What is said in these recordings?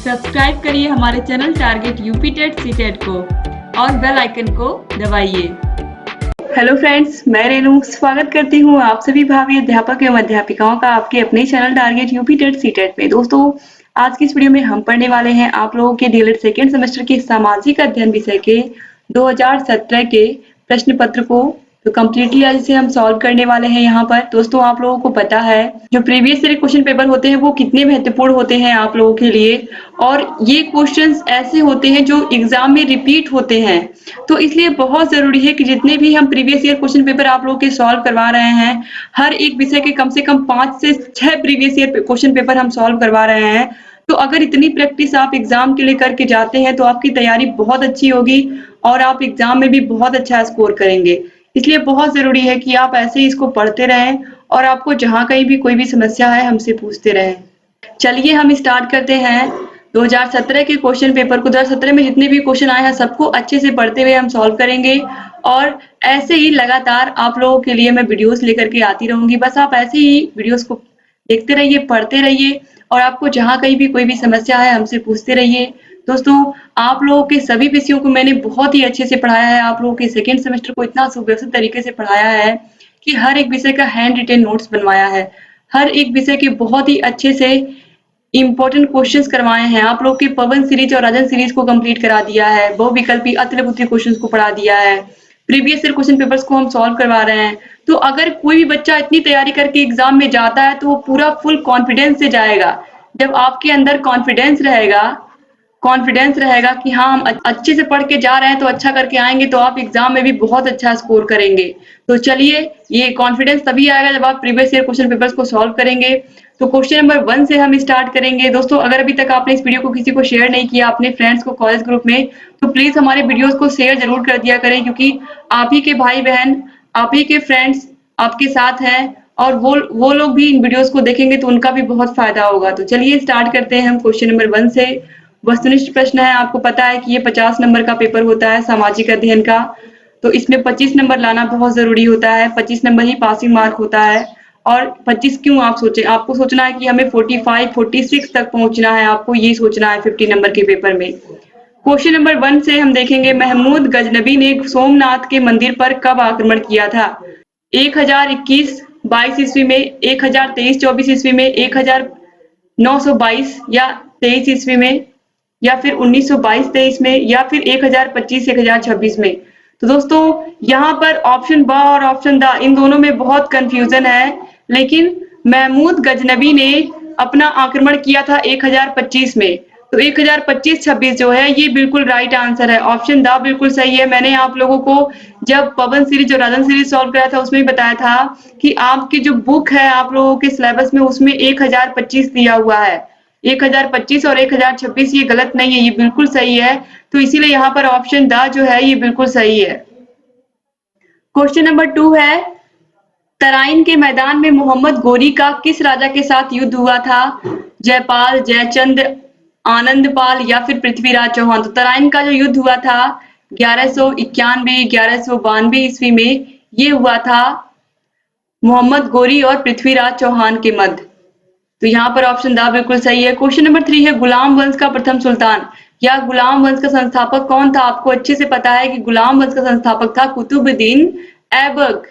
Subscribe करिए हमारे channel target UP TET CTET को और बेल आइकन को दबाइए। हेलो फ्रेंड्स, मैं रेनू स्वागत करती हूँ आप सभी भावी अध्यापक एवं अध्यापिकाओं का आपके अपने channel target UP TET CTET में। दोस्तों, आज की इस वीडियो में हम पढ़ने वाले हैं आप लोगों के डीएलएड सेकेंड सेमेस्टर के सामाजिक अध्ययन विषय के 2017 के प्रश्न पत्र को तो कम्प्लीटली आज इसे हम सॉल्व करने वाले हैं। यहाँ पर दोस्तों, आप लोगों को पता है जो प्रीवियस ईयर क्वेश्चन पेपर होते हैं वो कितने महत्वपूर्ण होते हैं आप लोगों के लिए, और ये क्वेश्चंस ऐसे होते हैं जो एग्जाम में रिपीट होते हैं। तो इसलिए बहुत जरूरी है कि जितने भी हम प्रीवियस ईयर क्वेश्चन पेपर आप लोगों के सॉल्व करवा रहे हैं, हर एक विषय के कम से कम 5 से 6 प्रीवियस ईयर क्वेश्चन पेपर हम सॉल्व करवा रहे हैं। तो अगर इतनी प्रैक्टिस आप एग्जाम के लिए करके जाते हैं तो आपकी तैयारी बहुत अच्छी होगी और आप एग्जाम में भी बहुत अच्छा स्कोर करेंगे। इसलिए बहुत जरूरी है कि आप ऐसे ही इसको पढ़ते रहें और आपको जहां कहीं भी कोई भी समस्या है हमसे पूछते रहें। चलिए हम स्टार्ट करते हैं 2017 के क्वेश्चन पेपर को। 2017 में जितने भी क्वेश्चन आए हैं सबको अच्छे से पढ़ते हुए हम सॉल्व करेंगे और ऐसे ही लगातार आप लोगों के लिए मैं वीडियोस लेकर के आती रहूंगी। बस आप ऐसे ही वीडियोस को देखते रहिए, पढ़ते रहिए और आपको जहां कहीं भी कोई भी समस्या है हमसे पूछते रहिए। दोस्तों, आप लोगों के सभी विषयों को मैंने बहुत ही अच्छे से पढ़ाया है। आप लोगों के सेकेंड सेमेस्टर को इतना सुव्यवस्थित तरीके से पढ़ाया है कि हर एक विषय का हैंड रिटेन नोट्स बनवाया है। हर एक विषय के बहुत ही अच्छे से इंपॉर्टेंट क्वेश्चंस करवाए हैं। आप लोग के पवन सीरीज और राजन सीरीज को कंप्लीट करा दिया है। बहुविकल्पी अतिलघुत्तरीय क्वेश्चंस को पढ़ा दिया है। प्रीवियस ईयर क्वेश्चन पेपर्स को हम सॉल्व करवा रहे हैं। तो अगर कोई भी बच्चा इतनी तैयारी करके एग्जाम में जाता है तो वो पूरा फुल कॉन्फिडेंस से जाएगा। जब आपके अंदर कॉन्फिडेंस रहेगा कि हाँ हम अच्छे से पढ़ के जा रहे हैं तो अच्छा करके आएंगे, तो आप एग्जाम में भी बहुत अच्छा स्कोर करेंगे। तो चलिए, ये कॉन्फिडेंस तभी आएगा जब आप प्रीवियस ईयर क्वेश्चन पेपर्स को सॉल्व करेंगे। तो क्वेश्चन नंबर 1 से हम स्टार्ट करेंगे। दोस्तों, अगर अभी तक आपने इस वीडियो को किसी को शेयर नहीं किया अपने फ्रेंड्स को कॉलेज ग्रुप में, तो प्लीज हमारे वीडियोस को शेयर जरूर कर दिया करें, क्योंकि आप ही के भाई बहन, आप ही के फ्रेंड्स आपके साथ हैं और वो लोग भी इन वीडियोस को देखेंगे तो उनका भी बहुत फायदा होगा। तो चलिए स्टार्ट करते हैं हम क्वेश्चन नंबर 1 से। वस्तुनिष्ठ प्रश्न है। आपको पता है कि ये 50 नंबर का पेपर होता है सामाजिक अध्ययन का, तो इसमें 25 नंबर लाना बहुत जरूरी होता है। 25 नंबर ही पासिंग मार्क होता है। और 25 क्यों आप सोचें, आपको सोचना है कि हमें 45, 46 तक पहुंचना है, आपको ये सोचना है 50 नंबर के पेपर में। क्वेश्चन नंबर 1 से हम देखेंगे, महमूद गजनबी ने सोमनाथ के मंदिर पर कब आक्रमण किया था? 1021-22 ईस्वी में, 1023-24 ईस्वी में, 1922 या 23 ईस्वी में, या फिर 1922-23 में, या फिर 1025-1026 में। तो दोस्तों, यहाँ पर ऑप्शन ब और ऑप्शन द इन दोनों में बहुत कंफ्यूजन है, लेकिन महमूद गजनबी ने अपना आक्रमण किया था 1025 में। तो 1025-26 जो है ये बिल्कुल राइट आंसर है। ऑप्शन द बिल्कुल सही है। मैंने आप लोगों को जब पवन सीरीज और राजन सीरीज सॉल्व कराया था उसमें बताया था कि आपकी जो बुक है आप लोगों के सिलेबस में उसमें 1025 दिया हुआ है। 1025 और 1026 ये गलत नहीं है, ये बिल्कुल सही है। तो इसीलिए यहाँ पर ऑप्शन द जो है ये बिल्कुल सही है। क्वेश्चन नंबर 2 है, तराइन के मैदान में मोहम्मद गोरी का किस राजा के साथ युद्ध हुआ था? जयपाल, जयचंद, आनंदपाल या फिर पृथ्वीराज चौहान। तो तराइन का जो युद्ध हुआ था 1191-1192 ईस्वी में, ये हुआ था मोहम्मद गोरी और पृथ्वीराज चौहान के मध्य। तो यहाँ पर ऑप्शन द बिल्कुल सही है। क्वेश्चन नंबर 3 है, गुलाम वंश का प्रथम सुल्तान या गुलाम वंश का संस्थापक कौन था? आपको अच्छे से पता है कि गुलाम वंश का संस्थापक था कुतुबुद्दीन ऐबक।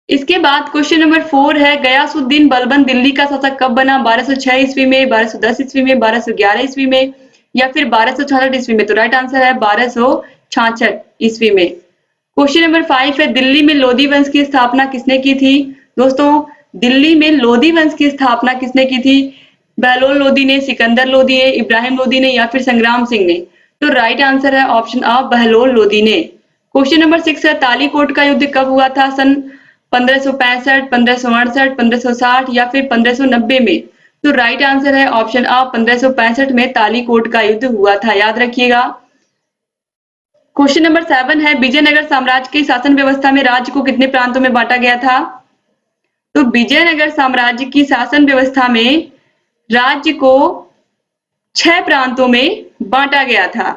इसके बाद क्वेश्चन नंबर 4 है, गयासुद्दीन बलबन दिल्ली का शासक कब बना? 1206 ईस्वी में, 1210 ईस्वी में, 1211 ईस्वी में, या फिर 1266 ईस्वी में। तो राइट आंसर है 1266 ईस्वी में। क्वेश्चन नंबर 5 है, दिल्ली में लोधी वंश की स्थापना किसने की थी? दोस्तों, दिल्ली में लोधी वंश की स्थापना किसने की थी? बहलोल लोधी ने, सिकंदर लोधी ने, इब्राहिम लोधी ने, या फिर संग्राम सिंह ने। तो राइट आंसर है ऑप्शन आ, बहलोल लोधी ने। क्वेश्चन नंबर 6 है, तालीकोट का युद्ध कब हुआ था? सन 1565, 1568, 1560 या फिर 1590 में। तो राइट आंसर है ऑप्शन आ, 1565 में तालीकोट का युद्ध हुआ था, याद रखिएगा। क्वेश्चन नंबर 7 है, विजयनगर साम्राज्य की शासन व्यवस्था में राज्य को कितने प्रांतों में बांटा गया था? तो विजयनगर साम्राज्य की शासन व्यवस्था में राज्य को 6 प्रांतों में बांटा गया था।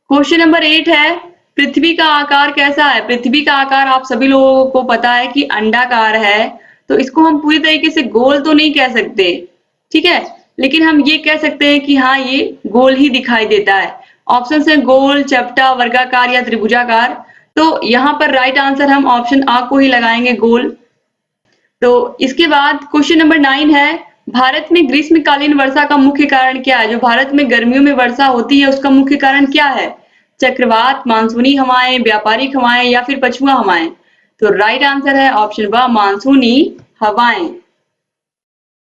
क्वेश्चन नंबर 8 है, पृथ्वी का आकार कैसा है? पृथ्वी का आकार आप सभी लोगों को पता है कि अंडाकार है, तो इसको हम पूरी तरीके से गोल तो नहीं कह सकते, ठीक है, लेकिन हम ये कह सकते हैं कि हाँ ये गोल ही दिखाई देता है। ऑप्शन है गोल, चपटा, वर्गाकार या त्रिभुजाकार। तो यहाँ पर राइट आंसर हम ऑप्शन आ को ही लगाएंगे, गोल। तो इसके बाद क्वेश्चन नंबर 9 है, भारत में ग्रीष्मकालीन वर्षा का मुख्य कारण क्या है? जो भारत में गर्मियों में वर्षा होती है उसका मुख्य कारण क्या है? चक्रवात, मानसूनी हवाएं, व्यापारिक हवाएं या फिर पछुआ हवाएं? तो राइट आंसर है ऑप्शन ब, मानसूनी हवाएं।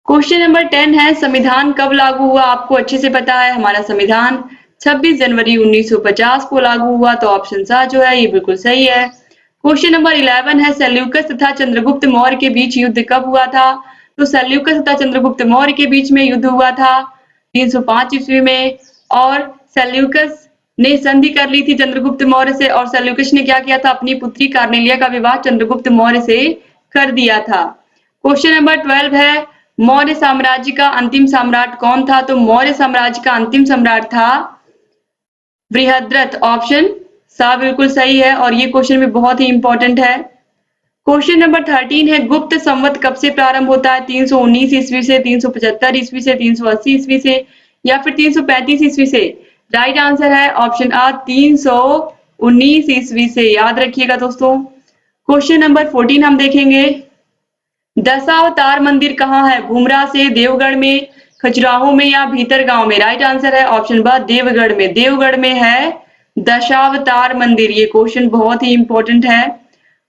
क्वेश्चन नंबर 10 है, संविधान कब लागू हुआ? आपको अच्छे से पता है, हमारा संविधान 26 जनवरी 1950 को लागू हुआ। तो ऑप्शन सा जो है ये बिल्कुल सही है। क्वेश्चन नंबर 11 है, सेल्यूकस तथा चंद्रगुप्त मौर्य के बीच युद्ध कब हुआ था? तो सेल्यूकस तथा चंद्रगुप्त मौर्य के बीच में युद्ध हुआ था 305 ईस्वी में। और सेल्यूकस ने संधि कर ली थी चंद्रगुप्त मौर्य से, और सेल्यूकस ने क्या किया था? अपनी पुत्री कार्नेलिया का विवाह चंद्रगुप्त मौर्य से कर दिया था। क्वेश्चन नंबर 12 है, मौर्य साम्राज्य का अंतिम सम्राट कौन था? तो मौर्य साम्राज्य का अंतिम सम्राट था बृहद्रथ। ऑप्शन सा बिल्कुल सही है, और ये क्वेश्चन भी बहुत ही इंपॉर्टेंट है। क्वेश्चन नंबर 13 है, गुप्त संवत कब से प्रारंभ होता है? 319 ईस्वी से, 375 ईस्वी से, 380 ईस्वी से या फिर 335 ईस्वी से? राइट आंसर है ऑप्शन आ, 319 ईस्वी से। याद रखिएगा दोस्तों। क्वेश्चन नंबर 14 हम देखेंगे, दशावतार मंदिर कहाँ है? भूमरा से, देवगढ़ में, खजुराहो में या भीतरगांव में? राइट आंसर है ऑप्शन ब, देवगढ़ में। देवगढ़ में है दशावतार मंदिर। ये क्वेश्चन बहुत ही इंपॉर्टेंट है।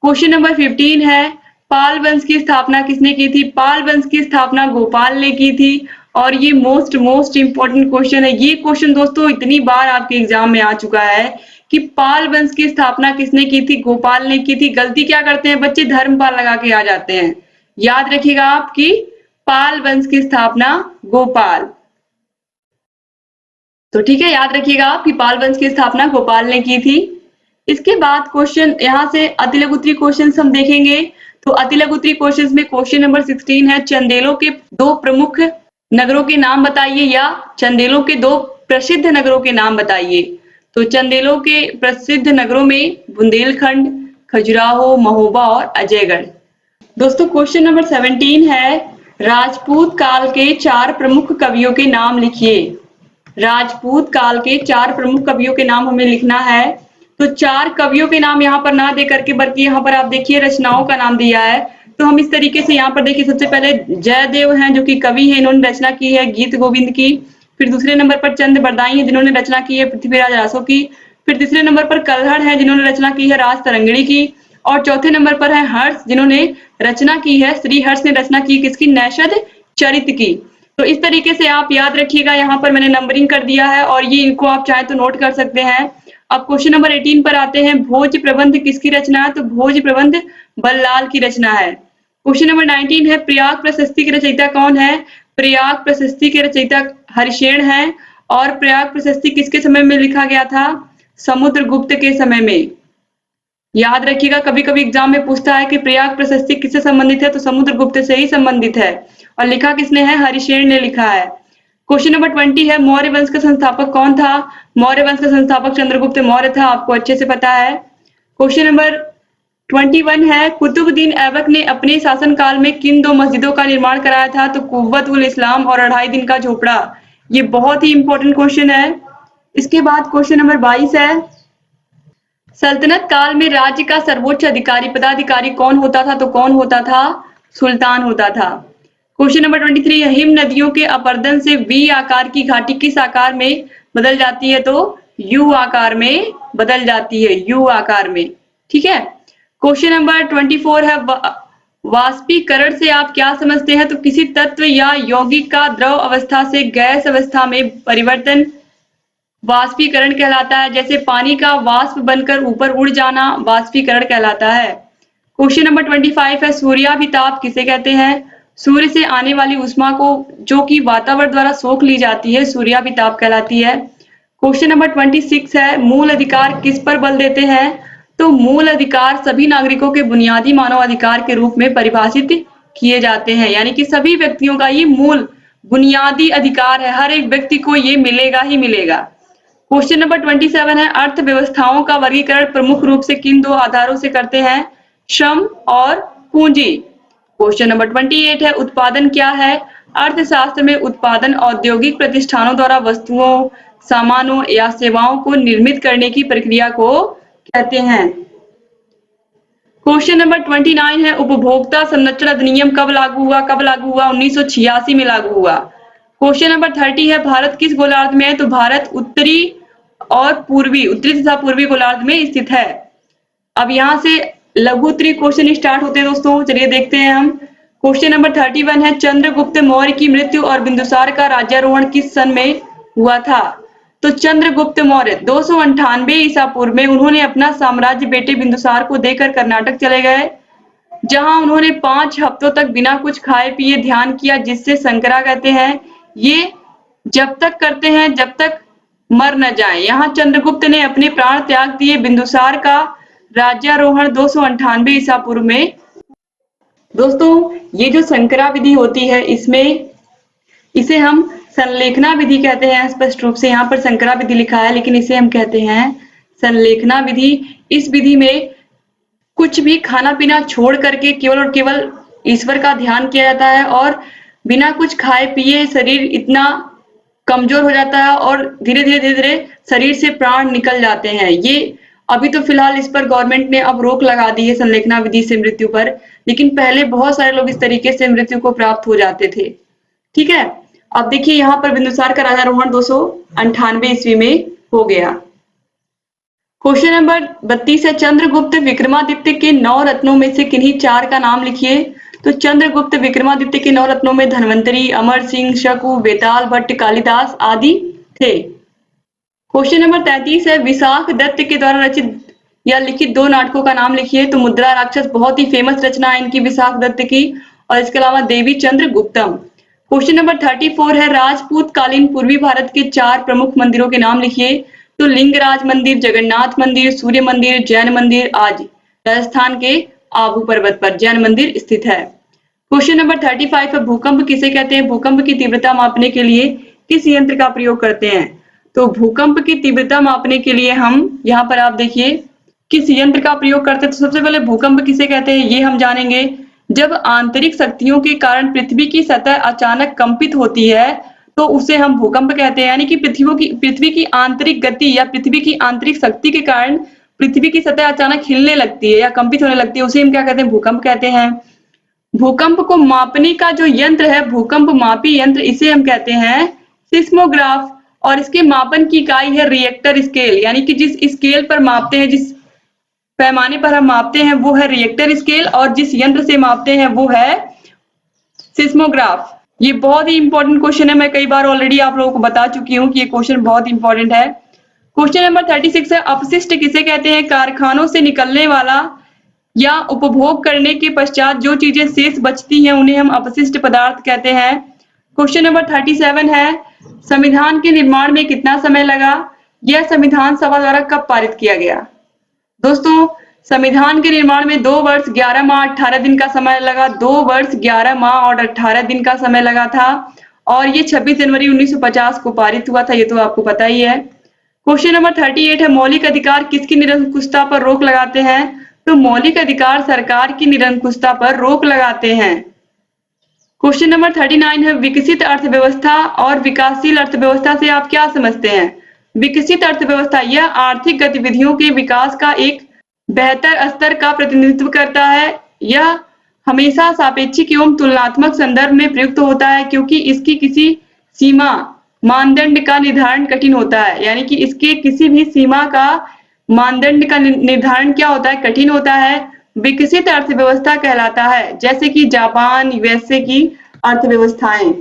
क्वेश्चन नंबर 15 है, पाल वंश की स्थापना किसने की थी? पाल वंश की स्थापना गोपाल ने की थी, और ये मोस्ट इंपॉर्टेंट क्वेश्चन है। ये क्वेश्चन दोस्तों इतनी बार आपके एग्जाम में आ चुका है कि पाल वंश की स्थापना किसने की थी? गोपाल ने की थी। गलती क्या करते हैं बच्चे? धर्मपाल लगा के आ जाते हैं। याद रखिएगा आपकी पाल वंश की स्थापना गोपाल। तो ठीक है, याद रखिएगा आपकी पाल वंश की स्थापना गोपाल ने की थी। इसके बाद क्वेश्चन यहाँ से अतिलघु उत्तरी क्वेश्चन हम देखेंगे। तो अतिलघु उत्तरी क्वेश्चन में क्वेश्चन नंबर 16 है, चंदेलों के 2 प्रमुख नगरों के नाम बताइए, या चंदेलों के 2 प्रसिद्ध नगरों के नाम बताइए। तो चंदेलों के प्रसिद्ध नगरों में बुंदेलखंड, खजुराहो, महोबा और अजयगढ़। दोस्तों क्वेश्चन नंबर 17 है, राजपूत काल के 4 प्रमुख कवियों के नाम लिखिए। राजपूत काल के 4 प्रमुख कवियों के नाम हमें लिखना है। तो 4 कवियों के नाम यहाँ पर ना दे करके, बल्कि यहाँ पर आप देखिए रचनाओं का नाम दिया है। तो हम इस तरीके से यहाँ पर देखिए, सबसे पहले जयदेव हैं जो कि कवि हैं, इन्होंने रचना की है गीत गोविंद की। फिर दूसरे नंबर पर चंद बरदाई हैं जिन्होंने रचना की है पृथ्वीराज रासो की। फिर तीसरे नंबर पर कल्हड़ है जिन्होंने रचना की है रास तरंगिणी की। और चौथे नंबर पर है हर्ष जिन्होंने रचना की है, श्री हर्ष ने रचना की किसकी? नैषध चरित की। तो इस तरीके से आप याद रखिएगा, यहाँ पर मैंने नंबरिंग कर दिया है और ये इनको आप चाहे तो नोट कर सकते हैं। अब क्वेश्चन नंबर 18 पर आते हैं, भोज प्रबंध किसकी रचना है? तो भोज प्रबंध बल्लाल की रचना है। क्वेश्चन नंबर 19 है, प्रयाग प्रशस्ति के रचयिता कौन है? प्रयाग प्रशस्ति के रचयिता हरिशेन है। और प्रयाग प्रशस्ति किसके समय में लिखा गया था? समुद्रगुप्त के समय में। याद रखिएगा, कभी कभी एग्जाम में पूछता है कि प्रयाग प्रशस्ति किससे संबंधित है? तो समुद्रगुप्त से ही संबंधित है। और लिखा किसने है? हरिशेन ने लिखा है। क्वेश्चन नंबर 20 है, मौर्य वंश का संस्थापक कौन था? मौर्य वंश का संस्थापक चंद्रगुप्त मौर्य था, आपको अच्छे से पता है। क्वेश्चन नंबर 21 है, कुतुबुद्दीन ऐबक ने अपने शासनकाल में किन 2 मस्जिदों का निर्माण कराया था? तो कुव्वत उल इस्लाम और 2.5 दिन का झोपड़ा। ये बहुत ही इंपॉर्टेंट क्वेश्चन है। इसके बाद क्वेश्चन नंबर 22 है, सल्तनत काल में राज्य का सर्वोच्च अधिकारी पदाधिकारी कौन होता था? तो कौन होता था? सुल्तान होता था। क्वेश्चन नंबर 23 है, हिम नदियों के अपरदन से वी आकार की घाटी किस आकार में बदल जाती है? तो यू आकार में बदल जाती है, यू आकार में। ठीक है। क्वेश्चन नंबर 24 है, वाष्पीकरण से आप क्या समझते हैं? तो किसी तत्व या यौगिक का द्रव अवस्था से गैस अवस्था में परिवर्तन वाष्पीकरण कहलाता है। जैसे पानी का वाष्प बनकर ऊपर उड़ जाना वाष्पीकरण कहलाता है। क्वेश्चन नंबर 25 है, सूर्याभिताप किसे कहते हैं? सूर्य से आने वाली ऊष्मा को जो कि वातावरण द्वारा सोख ली जाती है सूर्याभिताप कहलाती है। क्वेश्चन नंबर 26 है, मूल अधिकार किस पर बल देते हैं? तो मूल अधिकार सभी नागरिकों के बुनियादी मानव अधिकार के रूप में परिभाषित किए जाते हैं, यानी कि सभी व्यक्तियों का ये मूल बुनियादी अधिकार है, हर एक व्यक्ति को ये मिलेगा ही मिलेगा। क्वेश्चन नंबर 27 है, अर्थव्यवस्थाओं का वर्गीकरण प्रमुख रूप से किन 2 आधारों से करते हैं? श्रम और पूंजी। क्वेश्चन नंबर 28 है, उत्पादन क्या है? अर्थशास्त्र में उत्पादन औद्योगिक प्रतिष्ठानों द्वारा वस्तुओं, सामानों या सेवाओं को निर्मित करने की प्रक्रिया को कहते हैं। क्वेश्चन नंबर 29 है उपभोक्ता संरक्षण अधिनियम कब लागू हुआ? 1986 में लागू हुआ। क्वेश्चन नंबर 30 है भारत किस गोलार्ध में है? तो भारत उत्तरी तथा पूर्वी गोलार्ध में स्थित है। अब यहाँ से लघु उत्तरीय क्वेश्चन स्टार्ट होते हैं दोस्तों, चलिए देखते हैं हम। क्वेश्चन नंबर 31 है चंद्रगुप्त मौर्य की मृत्यु और बिंदुसार का राज्यारोहण किस सन में हुआ था? तो चंद्रगुप्त मौर्य 298 ईसा पूर्व में उन्होंने अपना साम्राज्य बेटे बिंदुसार को देकर कर्नाटक चले गए, जहां उन्होंने 5 हफ्तों तक बिना कुछ खाए पिए ध्यान किया, जिससे संकरा कहते हैं। ये जब तक करते हैं जब तक मर न जाए। यहाँ चंद्रगुप्त ने अपने प्राण त्याग दिए। बिंदुसार का राज्यारोहण 298 ईसा पूर्व में। दोस्तों ये जो संकरा विधि होती है इसे हम संलेखना विधि कहते हैं। स्पष्ट रूप से यहाँ पर संकरा विधि लिखा है लेकिन इसे हम कहते हैं संलेखना विधि। इस विधि में कुछ भी खाना पीना छोड़ करके केवल और केवल ईश्वर का ध्यान किया जाता है और बिना कुछ खाए पिए शरीर इतना कमजोर हो जाता है और धीरे धीरे शरीर से प्राण निकल जाते हैं। ये अभी तो फिलहाल इस पर गवर्नमेंट ने अब रोक लगा दी है संलेखना विधि से मृत्यु पर, लेकिन पहले बहुत सारे लोग इस तरीके से मृत्यु को प्राप्त हो जाते थे। ठीक है, अब देखिए यहाँ पर बिंदुसार का राज्यारोहण 298 ईस्वी में हो गया। क्वेश्चन नंबर 32 है चंद्रगुप्त विक्रमादित्य के 9 रत्नों में से किन्हीं 4 का नाम लिखिए। तो चंद्रगुप्त विक्रमादित्य के 9 रत्नों में धन्वंतरी, अमर सिंह, शकु, बेताल, भट्ट, कालिदास आदि थे। क्वेश्चन नंबर 33 है विशाख दत्त के द्वारा रचित या लिखित 2 नाटकों का नाम लिखिए। तो मुद्रा राक्षस बहुत ही फेमस रचना है इनकी विशाख दत्त की, और इसके अलावा देवी चंद्रगुप्तम। क्वेश्चन नंबर 34 है राजपूत कालीन पूर्वी भारत के 4 प्रमुख मंदिरों के नाम लिखिए। तो लिंगराज मंदिर, जगन्नाथ मंदिर, सूर्य मंदिर, जैन मंदिर। आज राजस्थान के आबू पर्वत पर जैन मंदिर स्थित है। क्वेश्चन नंबर 35 है भूकंप किसे कहते हैं? भूकंप की तीव्रता मापने के लिए किस यंत्र का प्रयोग करते हैं? तो भूकंप की तीव्रता मापने के लिए हम यहाँ पर आप देखिए किस यंत्र का प्रयोग करते हैं। तो सबसे पहले भूकंप किसे कहते हैं ये हम जानेंगे। जब आंतरिक शक्तियों के कारण पृथ्वी की सतह अचानक कंपित होती है तो उसे हम भूकंप कहते हैं। यानी कि पृथ्वी की आंतरिक गति या पृथ्वी की आंतरिक शक्ति के कारण पृथ्वी की सतह अचानक हिलने लगती है या कंपित होने लगती है, उसे हम क्या कहते हैं? भूकंप कहते हैं। भूकंप को मापने का जो यंत्र है भूकंप मापी यंत्र, इसे हम कहते हैं सिस्मोग्राफ, और इसके मापन की इकाई है रिएक्टर स्केल। यानी कि जिस स्केल पर मापते हैं, जिस पैमाने पर हम मापते हैं वो है रिएक्टर स्केल, और जिस यंत्र से मापते हैं वो है सिस्मोग्राफ। ये बहुत ही इंपॉर्टेंट क्वेश्चन है, मैं कई बार ऑलरेडी आप लोगों को बता चुकी हूँ कि ये क्वेश्चन बहुत इंपॉर्टेंट है। क्वेश्चन नंबर 36 है अपशिष्ट किसे कहते हैं? कारखानों से निकलने वाला या उपभोग करने के पश्चात जो चीजें शेष बचती हैं उन्हें हम अपशिष्ट पदार्थ कहते हैं। क्वेश्चन नंबर 37 है संविधान के निर्माण में कितना समय लगा? यह संविधान सभा द्वारा कब पारित किया गया? दोस्तों संविधान के निर्माण में 2 वर्ष 11 माह 18 दिन का समय लगा। 2 वर्ष 11 माह और 18 दिन का समय लगा था, और ये 26 जनवरी 1950 को पारित हुआ था, ये तो आपको पता ही है। क्वेश्चन नंबर 38 है मौलिक अधिकार किसकी निरंकुशता पर रोक लगाते हैं? तो मौलिक अधिकार सरकार की निरंकुशता पर रोक लगाते हैं। क्वेश्चन नंबर 39 है विकसित अर्थव्यवस्था और विकासशील अर्थव्यवस्था से आप क्या समझते हैं? विकसित अर्थव्यवस्था यह आर्थिक गतिविधियों के विकास का एक बेहतर स्तर का प्रतिनिधित्व करता है। यह हमेशा सापेक्षिक एवं तुलनात्मक संदर्भ में प्रयुक्त होता है क्योंकि इसकी किसी सीमा मानदंड का निर्धारण कठिन होता है। यानी कि इसके किसी भी सीमा का मानदंड का निर्धारण क्या होता है? कठिन होता है। विकसित अर्थव्यवस्था कहलाता है, जैसे कि जापान, यूएसए की अर्थव्यवस्थाएं।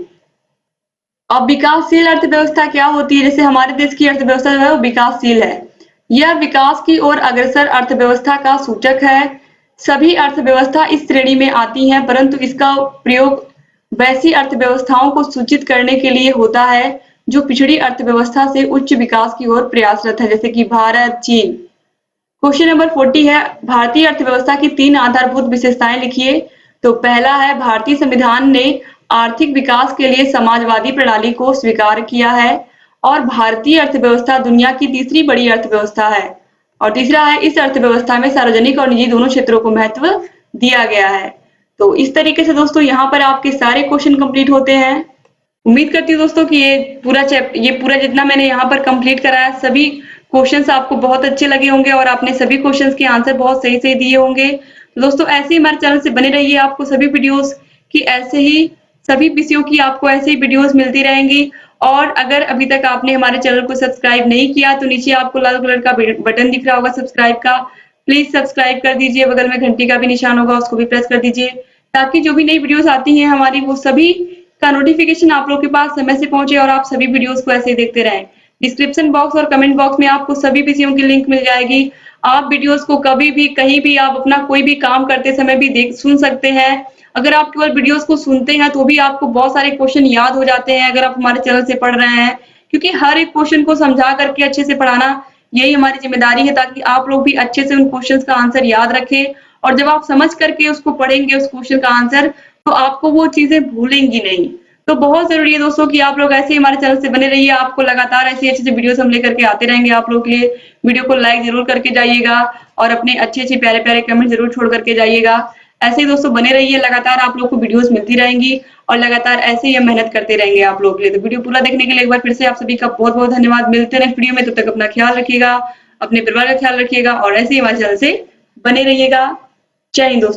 अब विकासशील अर्थव्यवस्था क्या होती है? जैसे हमारे देश की अर्थव्यवस्था जो है वो विकासशील है। यह विकास की ओर अग्रसर अर्थव्यवस्था का सूचक है। सभी अर्थव्यवस्था इस श्रेणी में आती हैं, परंतु इसका प्रयोग वैसी अर्थव्यवस्थाओं को सूचित करने के लिए होता है जो पिछड़ी अर्थव्यवस्था से उच्च विकास की ओर प्रयासरत है, जैसे कि भारत, चीन। क्वेश्चन नंबर 40 है भारतीय अर्थव्यवस्था की 3 आधारभूत विशेषताएं लिखिए। तो पहला है भारतीय संविधान ने आर्थिक विकास के लिए समाजवादी प्रणाली को स्वीकार किया है, और भारतीय अर्थव्यवस्था दुनिया की तीसरी बड़ी अर्थव्यवस्था है। और तीसरा है इस अर्थव्यवस्था में सार्वजनिक और निजी दोनों क्षेत्रों को महत्व दिया गया है। तो इस तरीके से दोस्तों यहाँ पर आपके सारे क्वेश्चन कंप्लीट होते हैं। उम्मीद करती हूँ दोस्तों कि ये पूरा जितना मैंने यहाँ पर कंप्लीट कराया सभी क्वेश्चंस आपको बहुत अच्छे लगे होंगे और आपने सभी क्वेश्चंस के आंसर बहुत सही से दिए होंगे। तो दोस्तों ऐसे ही हमारे चैनल से बने रहिए, आपको सभी वीडियोस की ऐसे ही सभी विषयों की आपको ऐसे ही वीडियोस मिलती रहेंगी। और अगर अभी तक आपने हमारे चैनल को सब्सक्राइब नहीं किया तो नीचे आपको लाल कलर का बटन दिख रहा होगा सब्सक्राइब का, प्लीज सब्सक्राइब कर दीजिए। बगल में घंटी का भी निशान होगा, उसको भी प्रेस कर दीजिए ताकि जो भी नई वीडियोस आती हैं हमारी वो सभी का नोटिफिकेशन आप लोग के पास समय से पहुंचे और आप सभी वीडियोस को ऐसे ही देखते रहें। डिस्क्रिप्शन बॉक्स और कमेंट बॉक्स में आपको सभी विषयों की लिंक मिल जाएगी। आप वीडियोस को कभी भी कहीं भी आप अपना कोई भी काम करते समय भी देख सुन सकते हैं। अगर आप केवल वीडियोस को सुनते हैं तो भी आपको बहुत सारे क्वेश्चन याद हो जाते हैं अगर आप हमारे चैनल से पढ़ रहे हैं, क्योंकि हर एक क्वेश्चन को समझा करके अच्छे से पढ़ाना यही हमारी जिम्मेदारी है ताकि आप लोग भी अच्छे से उन क्वेश्चंस का आंसर याद रखें। और जब आप समझ करके उसको पढ़ेंगे उस क्वेश्चन का आंसर तो आपको वो चीजें भूलेंगी नहीं। तो बहुत जरूरी है दोस्तों कि आप लोग ऐसे ही हमारे चैनल से बने रहिए, आपको लगातार ऐसी अच्छी वीडियोस हम लेकर के आते रहेंगे आप लोग के लिए। वीडियो को लाइक जरूर करके जाइएगा और अपने अच्छे प्यारे प्यारे कमेंट जरूर छोड़ करके जाइएगा। ऐसे ही दोस्तों बने रहिए, लगातार आप लोग को वीडियोस मिलती रहेंगी और लगातार ऐसे ही हम मेहनत करते रहेंगे आप लोग के लिए। तो वीडियो पूरा देखने के लिए एक बार फिर से आप सभी का बहुत बहुत धन्यवाद। मिलते हैं नेक्स्ट वीडियो में, तब तक अपना ख्याल रखिएगा, अपने परिवार का ख्याल रखिएगा और ऐसे ही हमारे चैनल से बने रहिएगा। जय हिंद दोस्तों।